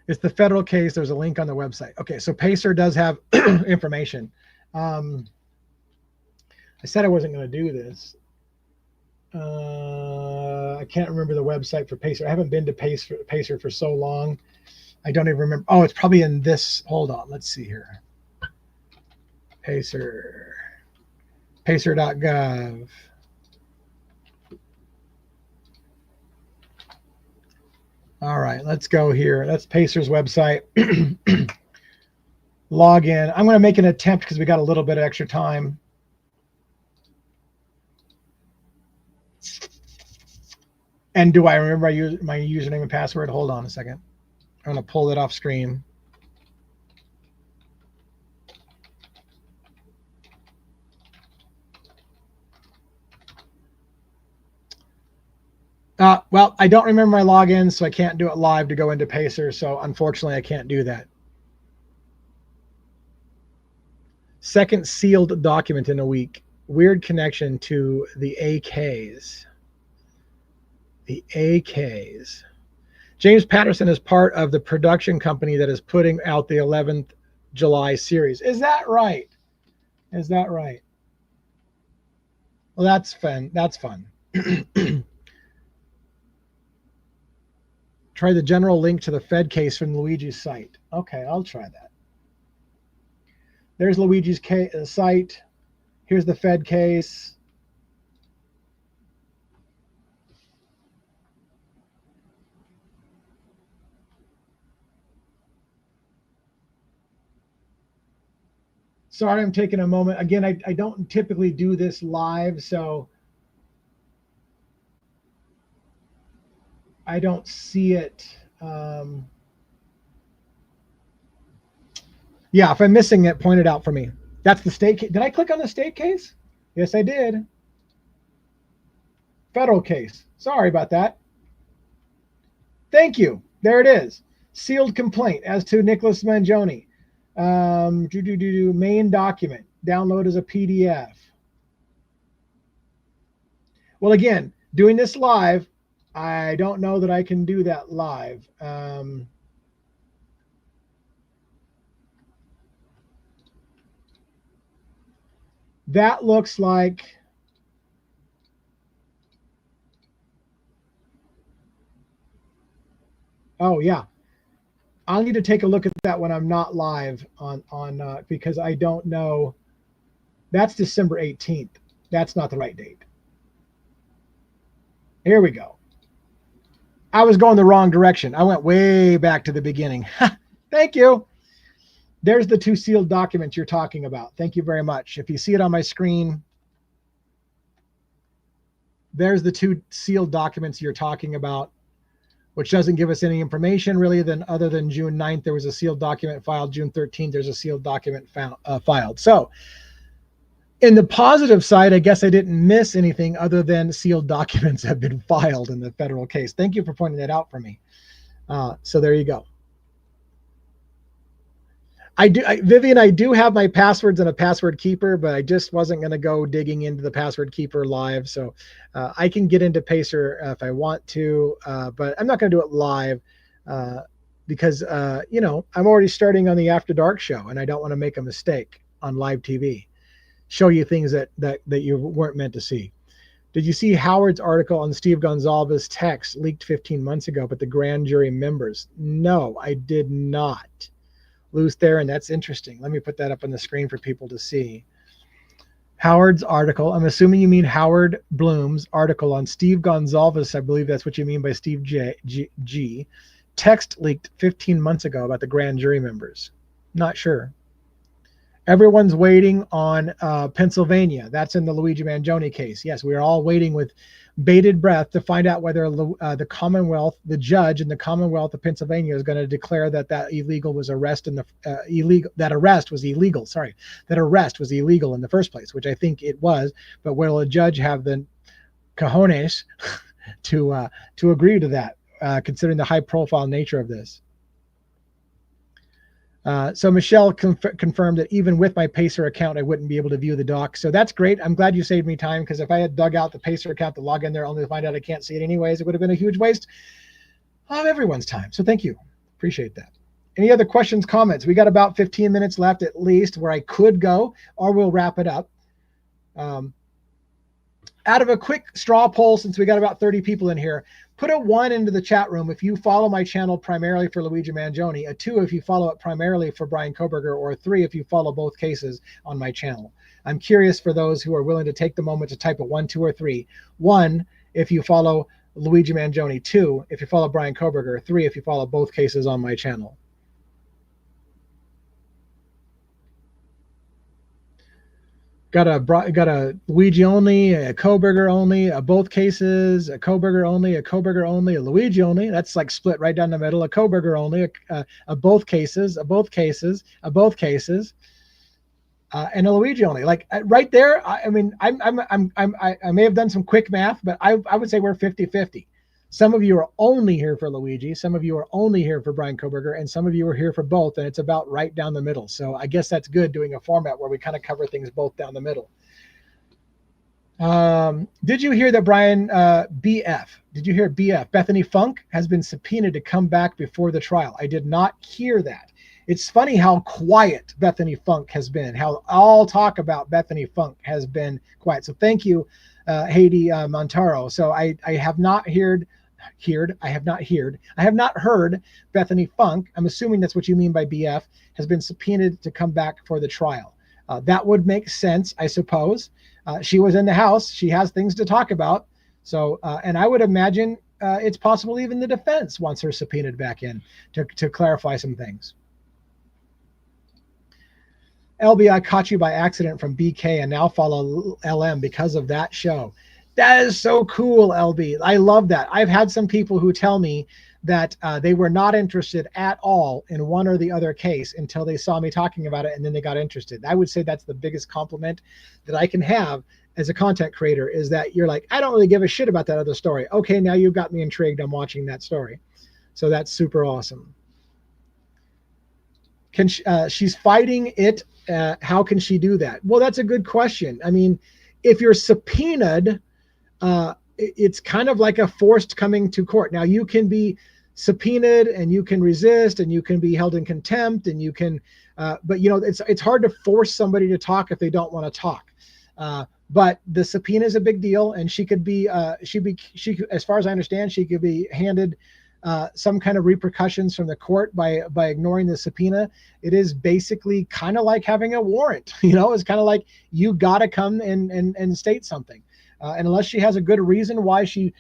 It's the federal case. There's a link on the website. Okay, so Pacer does have information. I said I wasn't going to do this. I can't remember the website for Pacer. I haven't been to Pacer for so long. I don't even remember. Oh, it's probably in this. Hold on. Let's see here. Pacer. Pacer.gov. All right, let's go here. That's Pacer's website. Log in. I'm going to make an attempt because we got a little bit of extra time. And do I remember my username and password? Hold on a second. I'm going to pull it off screen. Well, I don't remember my login, so I can't do it live to go into Pacer. So unfortunately, I can't do that. Second sealed document in a week. Weird connection to the AKs. The AKs. James Patterson is part of the production company that is putting out the 11th July series. Is that right? Is that right? Well, that's fun. That's fun. Try the general link to the Fed case from Luigi's site. Okay, I'll try that. There's Luigi's site. Here's the Fed case. Sorry, I'm taking a moment. Again, I don't typically do this live, so I don't see it. Yeah, if I'm missing it, point it out for me. That's the state case. Did I click on the state case? Yes, I did. Federal case. Sorry about that. Thank you. There it is. Sealed complaint as to Nicholas Mangione. Main document. Download as a PDF. Well, again, doing this live, I don't know that I can do that live. That looks like oh yeah. I'll need to take a look at that when I'm not live on because I don't know. That's December 18th. That's not the right date. Here we go. I was going the wrong direction. I went way back to the beginning. Thank you. There's the two sealed documents you're talking about. Thank you very much. If you see it on my screen, there's the two sealed documents you're talking about, which doesn't give us any information really other than June 9th, there was a sealed document filed. June 13th, there's a sealed document filed. So in the positive side, I guess I didn't miss anything other than sealed documents have been filed in the federal case. Thank you for pointing that out for me. So there you go. Vivian, I do have my passwords and a password keeper, but I just wasn't going to go digging into the password keeper live. So I can get into Pacer if I want to, but I'm not going to do it live because, you know, I'm already starting on the After Dark show and I don't want to make a mistake on live TV, show you things that you weren't meant to see. Did you see Howard's article on Steve Gonzalez's text leaked 15 months ago, but the grand jury members? No, I did not. Loose there, and that's interesting. Let me put that up on the screen for people to see. Howard's article, I'm assuming you mean Howard Bloom's article on Steve Gonzalez. I believe that's what you mean by Steve G. Text leaked 15 months ago about the grand jury members. Not sure. Everyone's waiting on Pennsylvania. That's in the Luigi Mangione case. Yes, we are all waiting with bated breath to find out whether the Commonwealth, the judge in the Commonwealth of Pennsylvania, is going to declare that illegal was arrest in the that arrest was illegal. Sorry, that arrest was illegal in the first place, which I think it was. But will a judge have the cojones to agree to that, considering the high profile nature of this. So Michelle confirmed that even with my Pacer account, I wouldn't be able to view the doc. So that's great. I'm glad you saved me time, because if I had dug out the Pacer account to log in there only to find out I can't see it anyways, it would have been a huge waste of everyone's time. So thank you. Appreciate that. Any other questions, comments? We got about 15 minutes left at least where I could go, or we'll wrap it up. Out of a quick straw poll, since we got about 30 people in here, put a 1 into the chat room if you follow my channel primarily for Luigi Mangione, a 2 if you follow it primarily for Brian Coberger, or a 3 if you follow both cases on my channel. I'm curious for those who are willing to take the moment to type a 1, 2, or 3. 1 if you follow Luigi Mangione, 2 if you follow Brian Coberger, 3 if you follow both cases on my channel. Got a Luigi only, a Coberger only, a both cases, a Coberger only, a Coberger only, a Luigi only. That's like split right down the middle. A Coberger only, a both cases, a both cases, a both cases, and a Luigi only. Like right there. I mean, I may have done some quick math, but I would say we're 50-50. Some of you are only here for Luigi, some of you are only here for Brian Coberger, and some of you are here for both, and it's about right down the middle. So I guess that's good, doing a format where we kind of cover things both down the middle. Did you hear that Brian, BF, did you hear BF, Bethany Funk has been subpoenaed to come back before the trial? I did not hear that. It's funny how quiet Bethany Funk has been, how all talk about Bethany Funk has been quiet. So thank you, Haiti Montaro. So I have not heard Bethany Funk, I'm assuming that's what you mean by BF, has been subpoenaed to come back for the trial. That would make sense, I suppose. She was in the house. She has things to talk about. So, and I would imagine it's possible even the defense wants her subpoenaed back in to clarify some things. LB, I caught you by accident from BK and now follow LM because of that show. That is so cool, LB. I love that. I've had some people who tell me that they were not interested at all in one or the other case until they saw me talking about it, and then they got interested. I would say that's the biggest compliment that I can have as a content creator, is that you're like, I don't really give a shit about that other story. Okay, now you've got me intrigued. I'm watching that story. So that's super awesome. Can she, she's fighting it. How can she do that? Well, that's a good question. I mean, if you're subpoenaed, it's kind of like a forced coming to court. Now you can be subpoenaed and you can resist and you can be held in contempt and you can, but you know, it's hard to force somebody to talk if they don't want to talk. But the subpoena is a big deal, and she could be, she, as far as I understand, she could be handed some kind of repercussions from the court by ignoring the subpoena. It is basically kind of like having a warrant. You know, it's kind of like you got to come and state something. And unless she has a good reason why she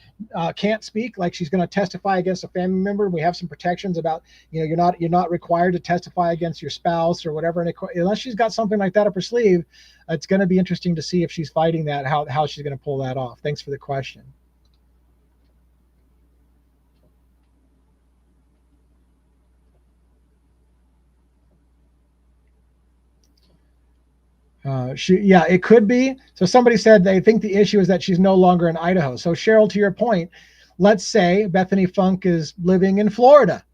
can't speak, like she's going to testify against a family member, we have some protections about, you know, you're not required to testify against your spouse or whatever. And unless she's got something like that up her sleeve, it's going to be interesting to see if she's fighting that, how she's going to pull that off. Thanks for the question. Yeah, it could be. So somebody said they think the issue is that she's no longer in Idaho. So Cheryl, to your point, let's say Bethany Funk is living in Florida,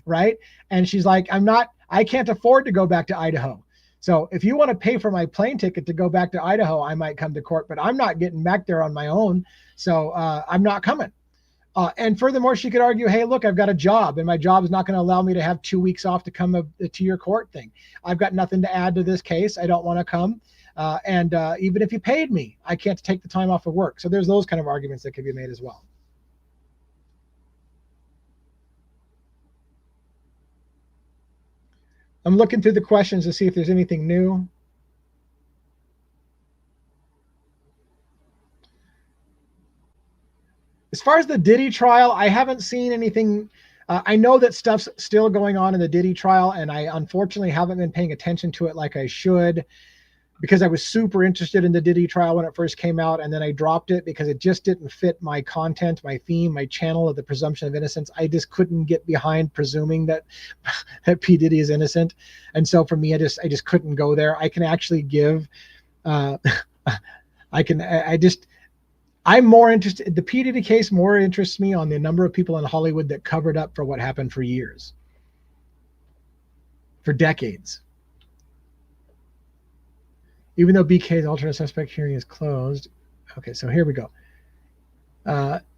right? And she's like, I can't afford to go back to Idaho. So if you want to pay for my plane ticket to go back to Idaho, I might come to court, but I'm not getting back there on my own. So I'm not coming. And furthermore, she could argue, hey, look, I've got a job and my job is not going to allow me to have 2 weeks off to come to your court thing. I've got nothing to add to this case. I don't want to come. And even if you paid me, I can't take the time off of work. So there's those kind of arguments that could be made as well. I'm looking through the questions to see if there's anything new. As far as the Diddy trial, I haven't seen anything. I know that stuff's still going on in the Diddy trial, and I unfortunately haven't been paying attention to it like I should, because I was super interested in the Diddy trial when it first came out, and then I dropped it because it just didn't fit my content, my theme, my channel of the presumption of innocence. I just couldn't get behind presuming that P. Diddy is innocent. And so for me, I just couldn't go there. I can actually give, I'm more interested. The P. Diddy case more interests me on the number of people in Hollywood that covered up for what happened for years, for decades. Even though BK's alternate suspect hearing is closed. Okay, so here we go.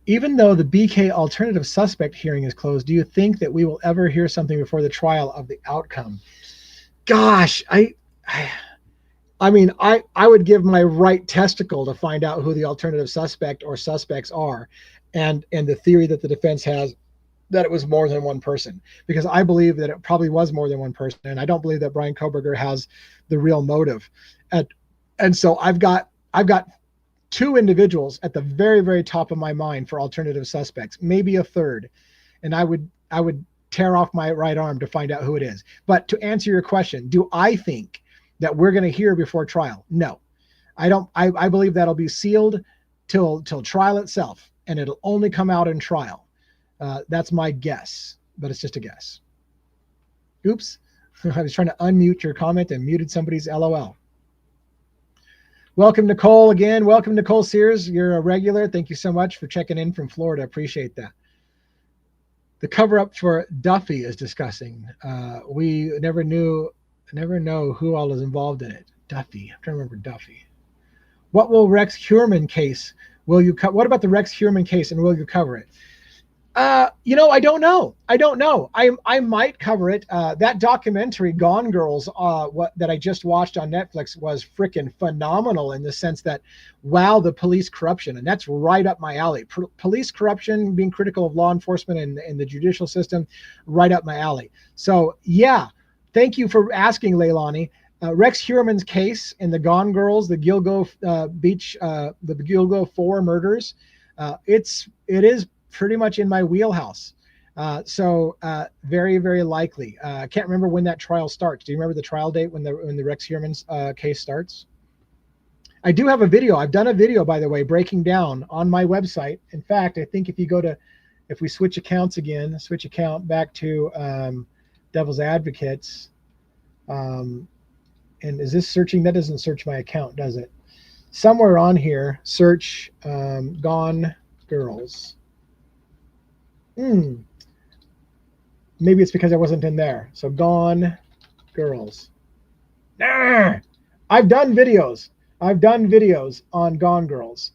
Even though the BK alternative suspect hearing is closed, do you think that we will ever hear something before the trial of the outcome? Gosh, I mean, I would give my right testicle to find out who the alternative suspect or suspects are, and the theory that the defense has that it was more than one person, because I believe that it probably was more than one person, and I don't believe that Brian Kohberger has the real motive. And so I've got two individuals at the very, very top of my mind for alternative suspects, maybe a third, and I would tear off my right arm to find out who it is. But to answer your question, do I think that we're going to hear before trial? No, I don't. I believe that'll be sealed till trial itself, and it'll only come out in trial. That's my guess, but it's just a guess. Oops, I was trying to unmute your comment and muted somebody's LOL. Welcome, Nicole, again. Welcome, Nicole Sears. You're a regular. Thank you so much for checking in from Florida. Appreciate that. The cover-up for Duffy is discussing. We never know who all is involved in it. Duffy. I'm trying to remember Duffy. What will Rex Heuermann case? What about the Rex Heuermann case, and will you cover it? I don't know. I might cover it. That documentary, Gone Girls, that I just watched on Netflix was freaking phenomenal in the sense that, wow, the police corruption, and that's right up my alley. Police corruption, being critical of law enforcement and the judicial system, right up my alley. So yeah, thank you for asking, Leilani. Rex Heuermann's case in the Gone Girls, the Gilgo Beach, the Gilgo 4 murders, it is pretty much in my wheelhouse. So very, very likely. I can't remember when that trial starts. Do you remember the trial date when the Rex Heuermann's case starts? I do have a video. I've done a video, by the way, breaking down on my website. In fact, I think if we switch accounts again, switch account back to Devil's Advocates. And is this searching? That doesn't search my account, does it? Somewhere on here, search Gone Girls. Maybe it's because I wasn't in there. So Gone Girls. I've done videos on Gone Girls.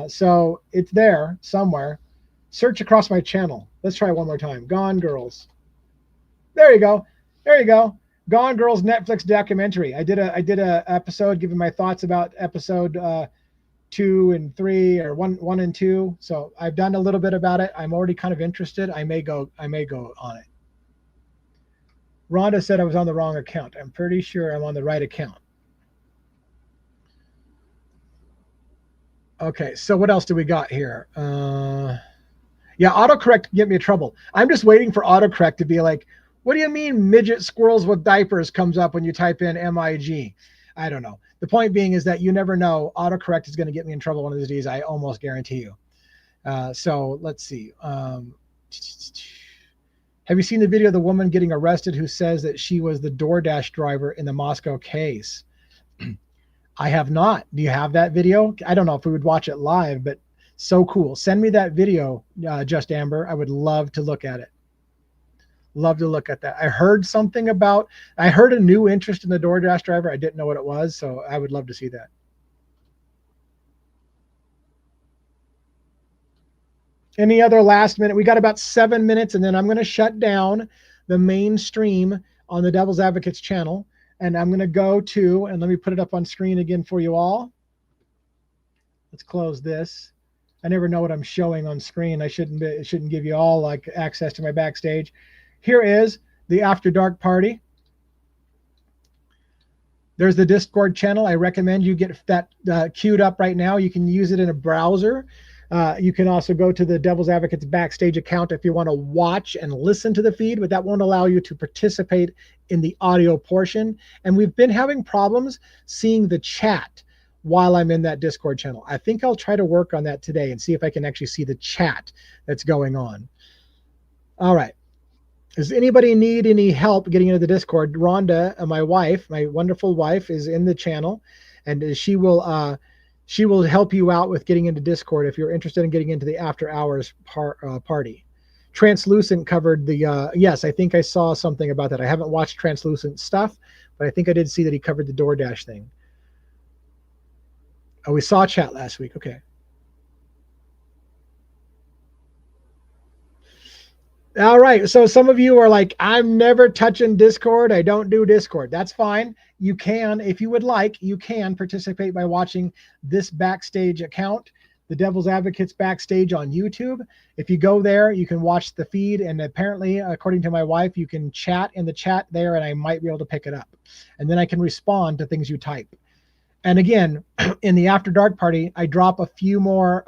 So it's there somewhere. Search across my channel. Let's try it one more time. Gone Girls. There you go. Gone Girls Netflix documentary. I did a episode giving my thoughts about episode 2 and 3, or 1 and 2. So I've done a little bit about it. I'm already kind of interested. I may go on it. Rhonda said I was on the wrong account. I'm pretty sure I'm on the right account. Okay, so what else do we got here? Yeah, autocorrect can get me in trouble. I'm just waiting for autocorrect to be like, what do you mean midget squirrels with diapers comes up when you type in MIG? I don't know. The point being is that you never know. Autocorrect is going to get me in trouble one of these days. I almost guarantee you. So let's see. Have you seen the video of the woman getting arrested who says that she was the DoorDash driver in the Moscow case? I have not. Do you have that video? I don't know if we would watch it live, but so cool. Send me that video, Just Amber. I would love to look at it. Love to look at that. I heard a new interest in the DoorDash driver. I didn't know what it was, so I would love to see that. Any other last minute? We got about 7 minutes, and then I'm going to shut down the main stream on the Devil's Advocates channel, and I'm going to go to, and let me put it up on screen again for you all. Let's close this. I never know what I'm showing on screen. It shouldn't give you all like access to my backstage. Here is the After Dark party. There's the Discord channel. I recommend you get that queued up right now. You can use it in a browser. You can also go to the Devil's Advocates backstage account if you want to watch and listen to the feed, but that won't allow you to participate in the audio portion. And we've been having problems seeing the chat while I'm in that Discord channel. I think I'll try to work on that today and see if I can actually see the chat that's going on. All right. Does anybody need any help getting into the Discord? Rhonda, my wife, my wonderful wife, is in the channel, and she will She will help you out with getting into Discord if you're interested in getting into the after hours party. Translucent covered the, yes, I think I saw something about that. I haven't watched Translucent stuff, but I think I did see that he covered the DoorDash thing. Oh, we saw chat last week. Okay. All right. So some of you are like, I'm never touching Discord. I don't do Discord. That's fine. You can, if you would like, you can participate by watching this backstage account, the Devil's Advocates backstage on YouTube. If you go there, you can watch the feed. And apparently, according to my wife, you can chat in the chat there and I might be able to pick it up. And then I can respond to things you type. And again, in the After Dark party, I drop a few more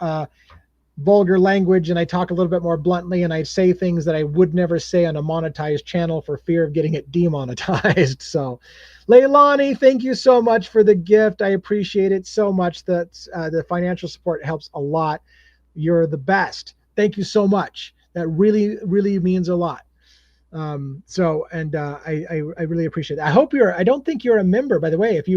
vulgar language and I talk a little bit more bluntly and I say things that I would never say on a monetized channel for fear of getting it demonetized. So Leilani, thank you so much for the gift. I appreciate it so much. That the financial support helps a lot. You're the best. Thank you so much. That really, really means a lot. I really appreciate it. I hope I don't think you're a member, by the way. If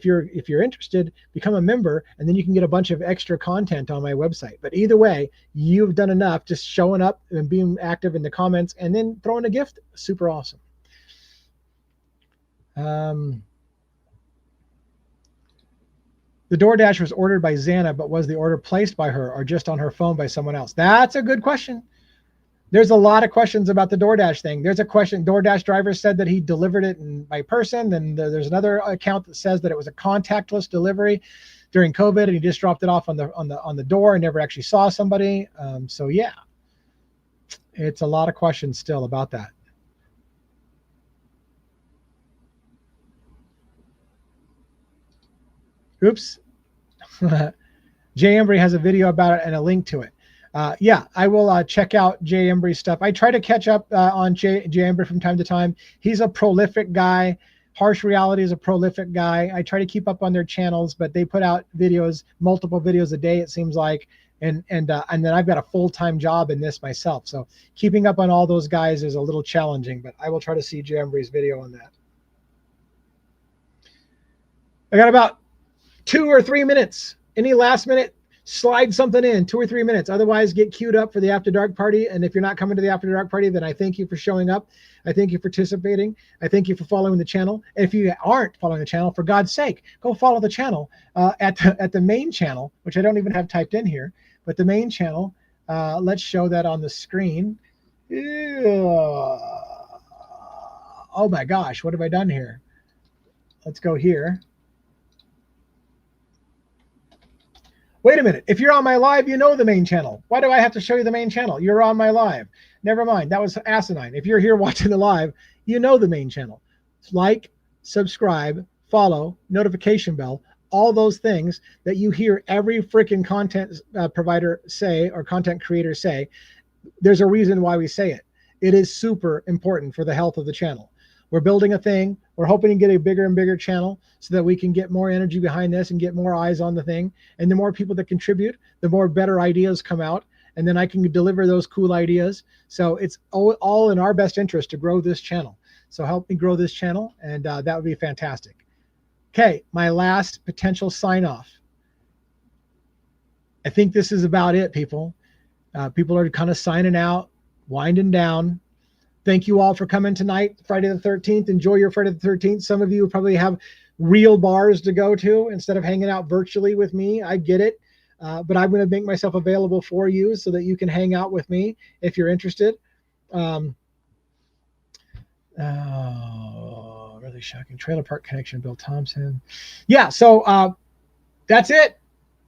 you're interested, become a member and then you can get a bunch of extra content on my website. But either way, you've done enough just showing up and being active in the comments and then throwing a gift. Super awesome. The DoorDash was ordered by Xana, but was the order placed by her or just on her phone by someone else? That's a good question. There's a lot of questions about the DoorDash thing. There's a question. DoorDash driver said that he delivered it by person. Then there's another account that says that it was a contactless delivery during COVID, and he just dropped it off on the door and never actually saw somebody. So yeah, it's a lot of questions still about that. Oops. Jay Embry has a video about it and a link to it. Yeah, I will check out Jay Embry's stuff. I try to catch up on Jay Embry from time to time. He's a prolific guy. Harsh Reality is a prolific guy. I try to keep up on their channels, but they put out videos, multiple videos a day, it seems like. And then I've got a full-time job in this myself. So keeping up on all those guys is a little challenging, but I will try to see Jay Embry's video on that. I got about 2 or 3 minutes. Any last minute? Slide something in, 2 or 3 minutes. Otherwise, get queued up for the After Dark party. And if you're not coming to the After Dark party, then I thank you for showing up. I thank you for participating. I thank you for following the channel. And if you aren't following the channel, for God's sake, go follow the channel at the main channel, which I don't even have typed in here. But the main channel, let's show that on the screen. Oh my gosh, what have I done here? Let's go here. Wait a minute. If you're on my live, you know the main channel. Why do I have to show you the main channel? You're on my live. Never mind. That was asinine. If you're here watching the live, you know the main channel. Like, subscribe, follow, notification bell, all those things that you hear every freaking content provider say or content creator say. There's a reason why we say it. It is super important for the health of the channel. We're building a thing. We're hoping to get a bigger and bigger channel so that we can get more energy behind this and get more eyes on the thing. And the more people that contribute, the more better ideas come out. And then I can deliver those cool ideas. So it's all in our best interest to grow this channel. So help me grow this channel, and that would be fantastic. Okay, my last potential sign off. I think this is about it, people. People are kind of signing out, winding down. Thank you all for coming tonight, Friday the 13th. Enjoy your Friday the 13th. Some of you probably have real bars to go to instead of hanging out virtually with me. I get it. But I'm going to make myself available for you so that you can hang out with me if you're interested. Oh, really shocking. Trailer Park Connection, Bill Thompson. Yeah, so that's it.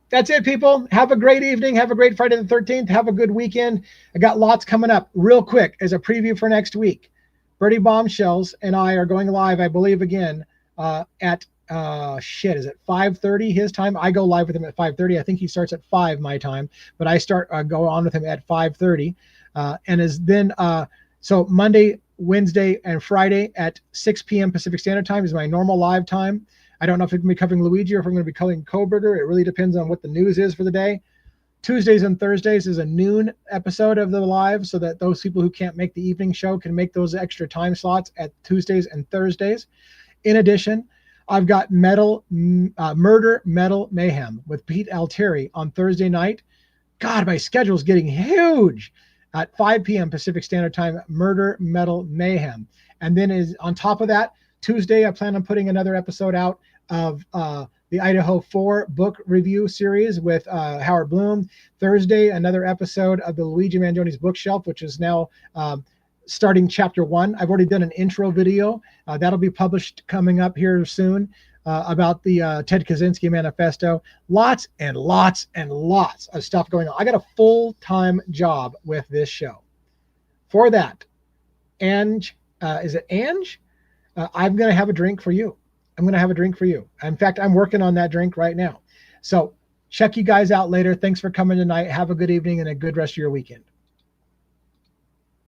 That's it, people. Have a great evening. Have a great Friday the 13th. Have a good weekend. I got lots coming up. Real quick, as a preview for next week, Birdie Bombshells and I are going live, I believe, again at, is it 5:30 his time? I go live with him at 5:30. I think he starts at 5 my time, but I go on with him at 5:30. So Monday, Wednesday, and Friday at 6 p.m. Pacific Standard Time is my normal live time. I don't know if I'm going to be covering Luigi or if I'm going to be covering Coberger. It really depends on what the news is for the day. Tuesdays and Thursdays is a noon episode of the live so that those people who can't make the evening show can make those extra time slots at Tuesdays and Thursdays. In addition, I've got Murder Metal Mayhem with Pete Alteri on Thursday night. God, my schedule's getting huge. At 5 p.m. Pacific Standard Time, Murder Metal Mayhem. And then is on top of that, Tuesday, I plan on putting another episode out of the Idaho 4 book review series with Howard Bloom. Thursday, another episode of the Luigi Mangione's Bookshelf, which is now starting chapter 1. I've already done an intro video. That'll be published coming up here soon about the Ted Kaczynski Manifesto. Lots and lots and lots of stuff going on. I got a full-time job with this show. For that, Ange, is it Ange? I'm going to have a drink for you. I'm going to have a drink for you. In fact, I'm working on that drink right now. So check you guys out later. Thanks for coming tonight. Have a good evening and a good rest of your weekend.